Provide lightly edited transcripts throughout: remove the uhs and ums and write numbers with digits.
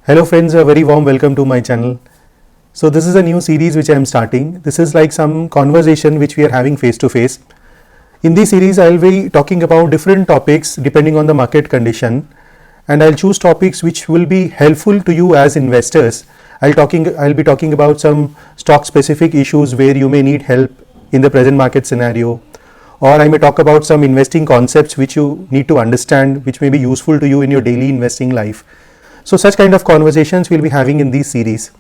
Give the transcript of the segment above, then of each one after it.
Hello friends, a very warm welcome to my channel. So this is a new series which I am starting. This is like some conversation which we are having face to face. In this series I will be talking about different topics depending on the market condition, and I'll choose topics which will be helpful to you as investors. I'll be talking about some stock specific issues where you may need help in the present market scenario, or I may talk about some investing concepts which you need to understand, which may be useful to you in your daily investing life. So such kind of conversations we'll be having in these series.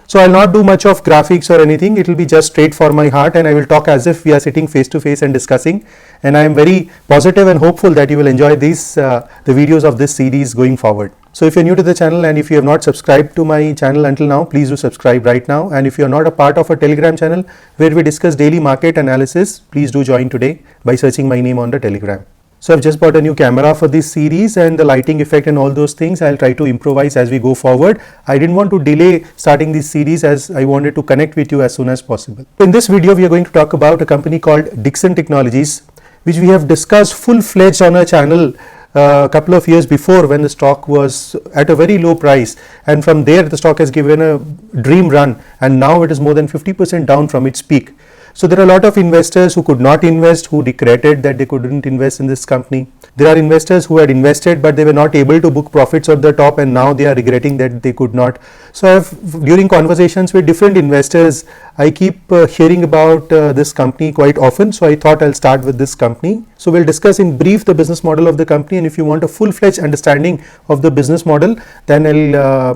So I'll not do much of graphics or anything. It will be just straight for my heart, and I will talk as if we are sitting face to face and discussing. And I am very positive and hopeful that you will enjoy the videos of this series going forward. So if you're new to the channel and if you have not subscribed to my channel until now, please do subscribe right now. And if you're not a part of a Telegram channel where we discuss daily market analysis, please do join today by searching my name on the Telegram. So I've just bought a new camera for this series, and the lighting effect and all those things I'll try to improvise as we go forward. I didn't want to delay starting this series as I wanted to connect with you as soon as possible. In this video we are going to talk about a company called Dixon Technologies, which we have discussed full-fledged on our channel a couple of years before when the stock was at a very low price, and from there the stock has given a dream run, and now it is more than 50% down from its peak. So there are a lot of investors who could not invest, who regretted that they couldn't invest in this company. There are investors who had invested but they were not able to book profits at the top, and now they are regretting that they could not. So during conversations with different investors, I keep hearing about this company quite often. So I thought I'll start with this company. So we'll discuss in brief the business model of the company, and if you want a full-fledged understanding of the business model, then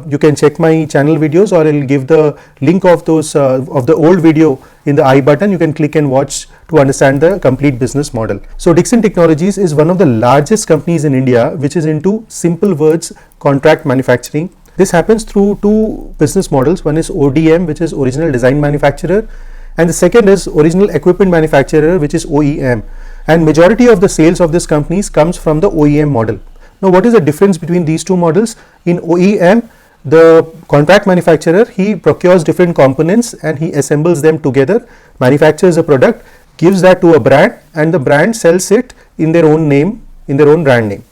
you can check my channel videos, or I'll give the link of those of the old video in the I button. You can click and watch to understand the complete business model. So Dixon Technologies is one of the largest companies in India which is into simple words contract manufacturing. This happens through two business models. One is ODM, which is original design manufacturer, and the second is original equipment manufacturer, which is OEM. And majority of the sales of this companies comes from the OEM model. Now what is the difference between these two models? In OEM, the contract manufacturer, he procures different components and he assembles them together, manufactures a product, gives that to a brand, and the brand sells it in their own name, in their own brand name.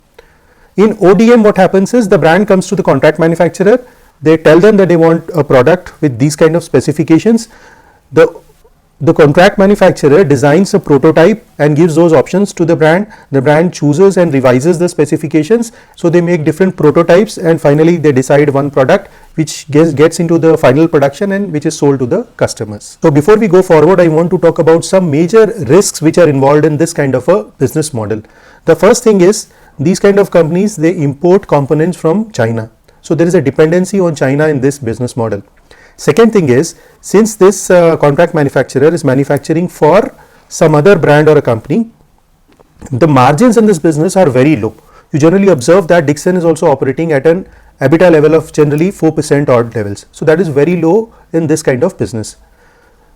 In ODM, what happens is the brand comes to the contract manufacturer, they tell them that they want a product with these kind of specifications. The contract manufacturer designs a prototype and gives those options to the brand. The brand chooses and revises the specifications. So they make different prototypes, and finally they decide one product which gets into the final production and which is sold to the customers. So before we go forward, I want to talk about some major risks which are involved in this kind of a business model. The first thing is, these kind of companies, they import components from China. So there is a dependency on China in this business model. Second thing is, since this contract manufacturer is manufacturing for some other brand or a company, the margins in this business are very low. You generally observe that Dixon is also operating at an EBITDA level of generally 4% odd levels. So that is very low in this kind of business.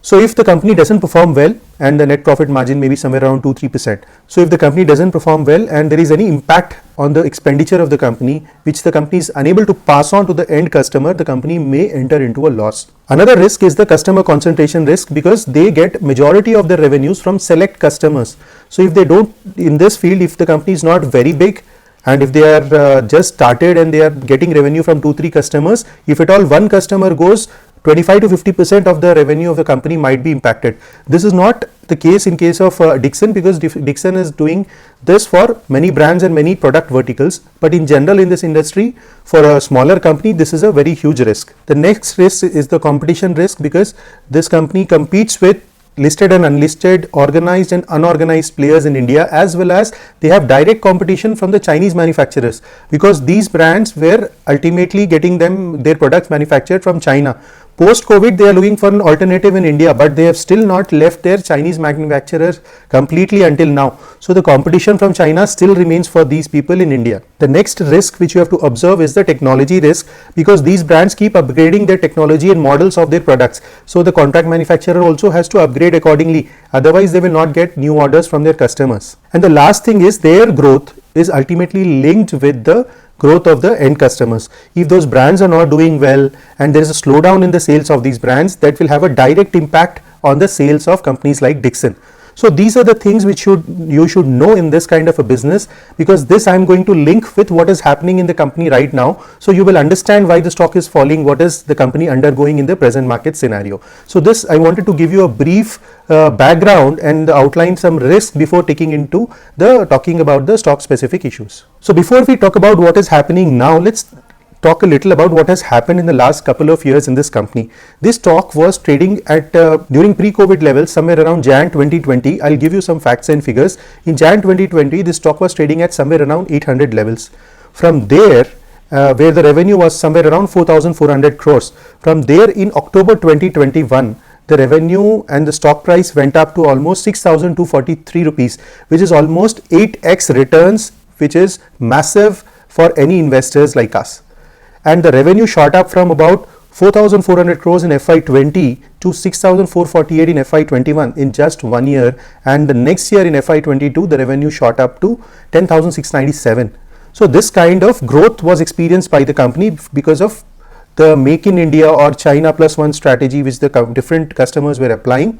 So if the company doesn't perform well, and the net profit margin may be somewhere around 2-3%. So if the company doesn't perform well and there is any impact on the expenditure of the company, which the company is unable to pass on to the end customer, the company may enter into a loss. Another risk is the customer concentration risk, because they get majority of their revenues from select customers. So if they don't, in this field, if the company is not very big, and if they are just started and they are getting revenue from 2-3 customers, if at all one customer goes, 25 to 50% of the revenue of the company might be impacted. This is not the case in case of Dixon, because Dixon is doing this for many brands and many product verticals. But in general in this industry, for a smaller company, this is a very huge risk. The next risk is the competition risk, because this company competes with listed and unlisted, organized and unorganized players in India, as well as they have direct competition from the Chinese manufacturers, because these brands were ultimately getting their products manufactured from China. Post-COVID, they are looking for an alternative in India, but they have still not left their Chinese manufacturers completely until now. So the competition from China still remains for these people in India. The next risk which you have to observe is the technology risk, because these brands keep upgrading their technology and models of their products. So the contract manufacturer also has to upgrade accordingly. Otherwise, they will not get new orders from their customers. And the last thing is, their growth is ultimately linked with the growth of the end customers. If those brands are not doing well and there is a slowdown in the sales of these brands, that will have a direct impact on the sales of companies like Dixon. So these are the things which you should know in this kind of a business, because this I'm going to link with what is happening in the company right now. So you will understand why the stock is falling, what is the company undergoing in the present market scenario. So this I wanted to give you a brief background and outline some risk before taking into the talking about the stock specific issues. So before we talk about what is happening now, let's talk a little about what has happened in the last couple of years in this company. This stock was trading at during pre-COVID levels somewhere around Jan 2020. I'll give you some facts and figures. In Jan 2020, this stock was trading at somewhere around 800 levels. From there, where the revenue was somewhere around 4,400 crores. From there, in October 2021, the revenue and the stock price went up to almost 6,243 rupees, which is almost 8x returns, which is massive for any investors like us. And the revenue shot up from about 4,400 crores in FY20 to 6,448 in FY21 in just 1 year. And the next year in FY22, the revenue shot up to 10,697. So this kind of growth was experienced by the company because of the Make in India or China Plus One strategy which the different customers were applying.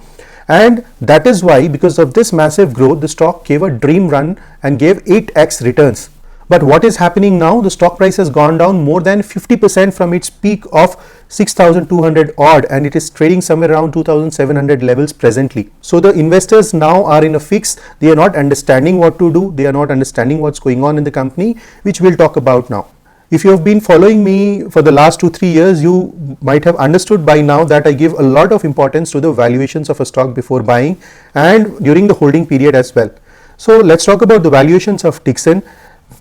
And that is why, because of this massive growth, the stock gave a dream run and gave 8x returns. But what is happening now? The stock price has gone down more than 50% from its peak of 6,200 odd, and it is trading somewhere around 2,700 levels presently. So the investors now are in a fix. They are not understanding what to do. They are not understanding what's going on in the company, which we'll talk about now. If you have been following me for the last 2-3 years, you might have understood by now that I give a lot of importance to the valuations of a stock before buying and during the holding period as well. So let's talk about the valuations of Dixon.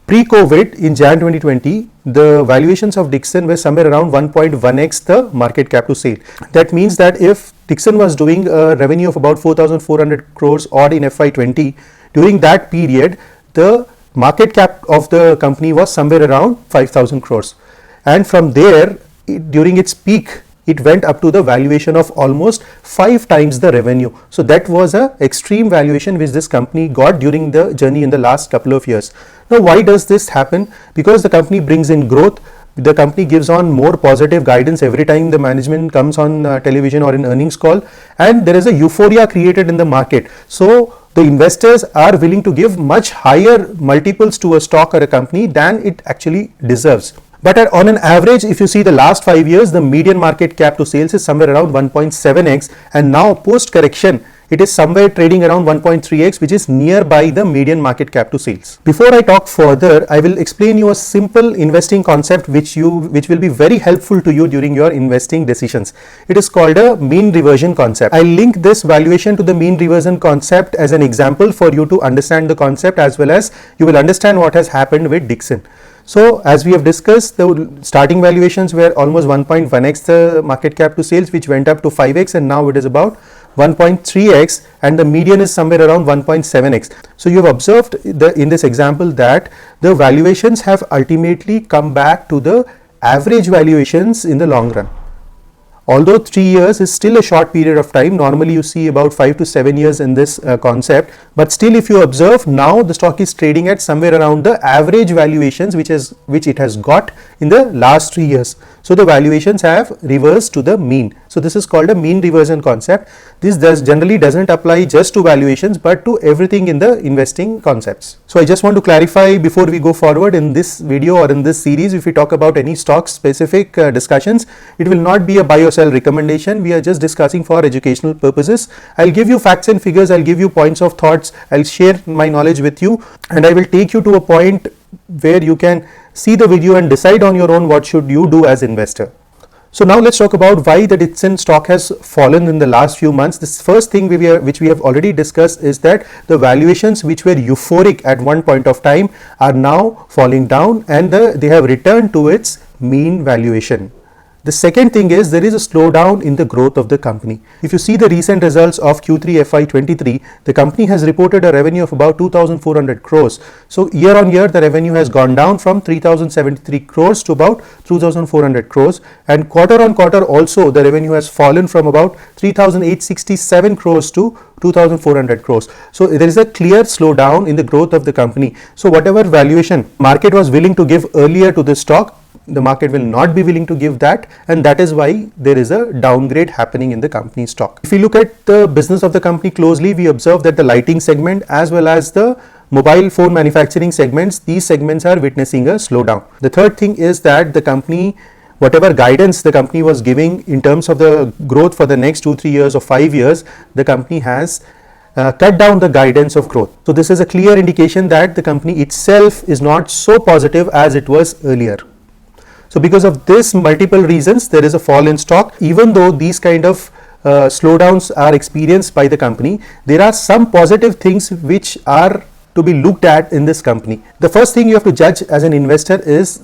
Pre-COVID in Jan 2020, the valuations of Dixon were somewhere around 1.1x the market cap to sale. That means that if Dixon was doing a revenue of about 4,400 crores odd in FY20, during that period, the market cap of the company was somewhere around 5,000 crores. And from there, during its peak, it went up to the valuation of almost 5 times the revenue. So that was a extreme valuation which this company got during the journey in the last couple of years. Now, why does this happen? Because the company brings in growth. The company gives on more positive guidance every time the management comes on television or in earnings call, and there is a euphoria created in the market. So the investors are willing to give much higher multiples to a stock or a company than it actually deserves. But on an average, if you see the last 5 years, the median market cap to sales is somewhere around 1.7x, and now post correction, it is somewhere trading around 1.3x, which is nearby the median market cap to sales. Before I talk further, I will explain you a simple investing concept which will be very helpful to you during your investing decisions. It is called a mean reversion concept. I link this valuation to the mean reversion concept as an example for you to understand the concept, as well as you will understand what has happened with Dixon. So as we have discussed, the starting valuations were almost 1.1x the market cap to sales, which went up to 5x, and now it is about 1.3x, and the median is somewhere around 1.7x. So you have observed in this example that the valuations have ultimately come back to the average valuations in the long run. Although 3 years is still a short period of time, normally you see about 5 to 7 years in this concept, but still if you observe, now the stock is trading at somewhere around the average valuations which it has got in the last 3 years. So the valuations have reversed to the mean. So this is called a mean reversion concept. This generally doesn't apply just to valuations but to everything in the investing concepts. So I just want to clarify before we go forward in this video or in this series, if we talk about any stock specific discussions, it will not be a buy or sell recommendation. We are just discussing for educational purposes. I'll give you facts and figures, I'll give you points of thoughts, I'll share my knowledge with you, and I will take you to a point where you can see the video and decide on your own what should you do as investor. So now let's talk about why the Dixon stock has fallen in the last few months. This first thing which we have already discussed is that the valuations which were euphoric at one point of time are now falling down, and they have returned to its mean valuation. The second thing is there is a slowdown in the growth of the company. If you see the recent results of Q3 FY23, the company has reported a revenue of about 2,400 crores. So year on year, the revenue has gone down from 3,073 crores to about 2,400 crores. And quarter on quarter also, the revenue has fallen from about 3,867 crores to 2,400 crores. So there is a clear slowdown in the growth of the company. So whatever valuation market was willing to give earlier to the stock, the market will not be willing to give that, and that is why there is a downgrade happening in the company stock. If we look at the business of the company closely, we observe that the lighting segment as well as the mobile phone manufacturing segments, these segments are witnessing a slowdown. The third thing is that the company, whatever guidance the company was giving in terms of the growth for the next 2-3 years or 5 years, the company has cut down the guidance of growth. So this is a clear indication that the company itself is not so positive as it was earlier. So because of this multiple reasons, there is a fall in stock. Even though these kind of slowdowns are experienced by the company, there are some positive things which are to be looked at in this company. The first thing you have to judge as an investor is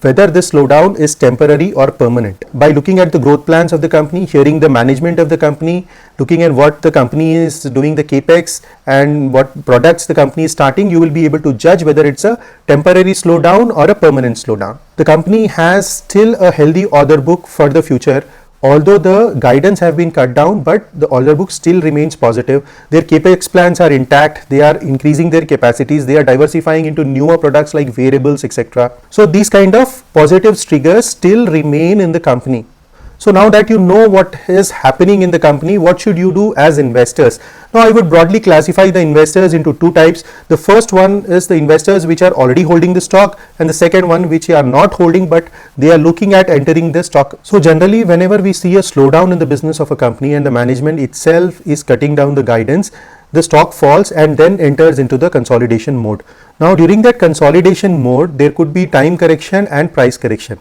whether this slowdown is temporary or permanent. By looking at the growth plans of the company, hearing the management of the company, looking at what the company is doing, the capex and what products the company is starting, you will be able to judge whether it's a temporary slowdown or a permanent slowdown. The company has still a healthy order book for the future. Although the guidance have been cut down, but the order book still remains positive. Their capex plans are intact. They are increasing their capacities. They are diversifying into newer products like wearables, etc. So these kind of positive triggers still remain in the company. So now that you know what is happening in the company, what should you do as investors? Now I would broadly classify the investors into two types. The first one is the investors which are already holding the stock, and the second one which are not holding but they are looking at entering the stock. So generally whenever we see a slowdown in the business of a company and the management itself is cutting down the guidance, the stock falls and then enters into the consolidation mode. Now during that consolidation mode, there could be time correction and price correction.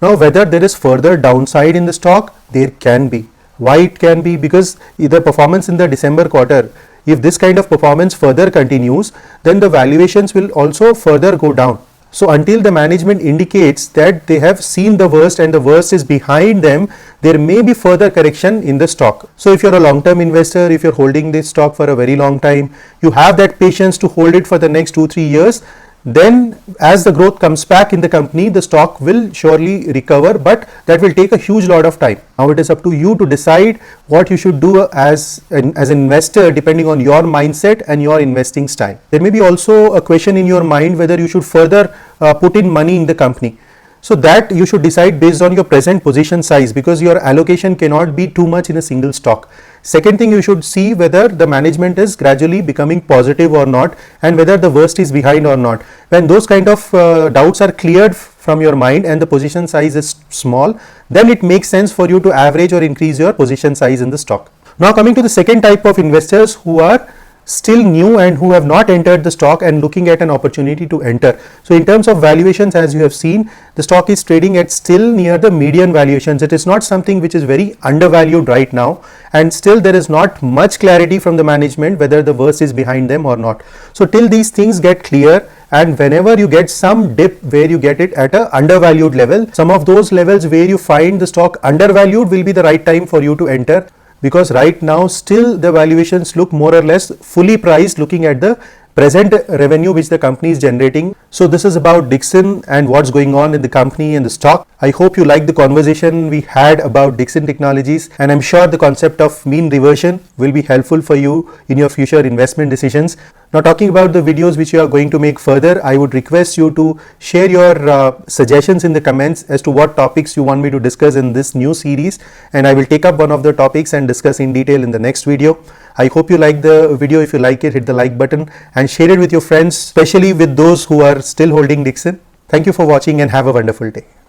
Now whether there is further downside in the stock, there can be. Why it can be? Because the performance in the December quarter, if this kind of performance further continues, then the valuations will also further go down. So until the management indicates that they have seen the worst and the worst is behind them, there may be further correction in the stock. So if you're a long-term investor, if you're holding this stock for a very long time, you have that patience to hold it for the next 2-3 years, then as the growth comes back in the company, the stock will surely recover, but that will take a huge lot of time. Now it is up to you to decide what you should do as an investor depending on your mindset and your investing style. There may be also a question in your mind whether you should further put in money in the company. So that you should decide based on your present position size, because your allocation cannot be too much in a single stock. Second thing, you should see whether the management is gradually becoming positive or not, and whether the worst is behind or not. When those kind of doubts are cleared from your mind and the position size is small, then it makes sense for you to average or increase your position size in the stock. Now coming to the second type of investors who are still new and who have not entered the stock and looking at an opportunity to enter. So in terms of valuations, as you have seen, the stock is trading at still near the median valuations. It is not something which is very undervalued right now, and still there is not much clarity from the management whether the worst is behind them or not. So till these things get clear, and whenever you get some dip where you get it at a undervalued level, some of those levels where you find the stock undervalued will be the right time for you to enter. Because right now still the valuations look more or less fully priced looking at the present revenue which the company is generating. So this is about Dixon and what's going on in the company and the stock. I hope you liked the conversation we had about Dixon Technologies, and I'm sure the concept of mean reversion will be helpful for you in your future investment decisions. Now talking about the videos which you are going to make further, I would request you to share your suggestions in the comments as to what topics you want me to discuss in this new series, and I will take up one of the topics and discuss in detail in the next video. I hope you like the video. If you like it, hit the like button and share it with your friends, especially with those who are still holding Dixon. Thank you for watching and have a wonderful day.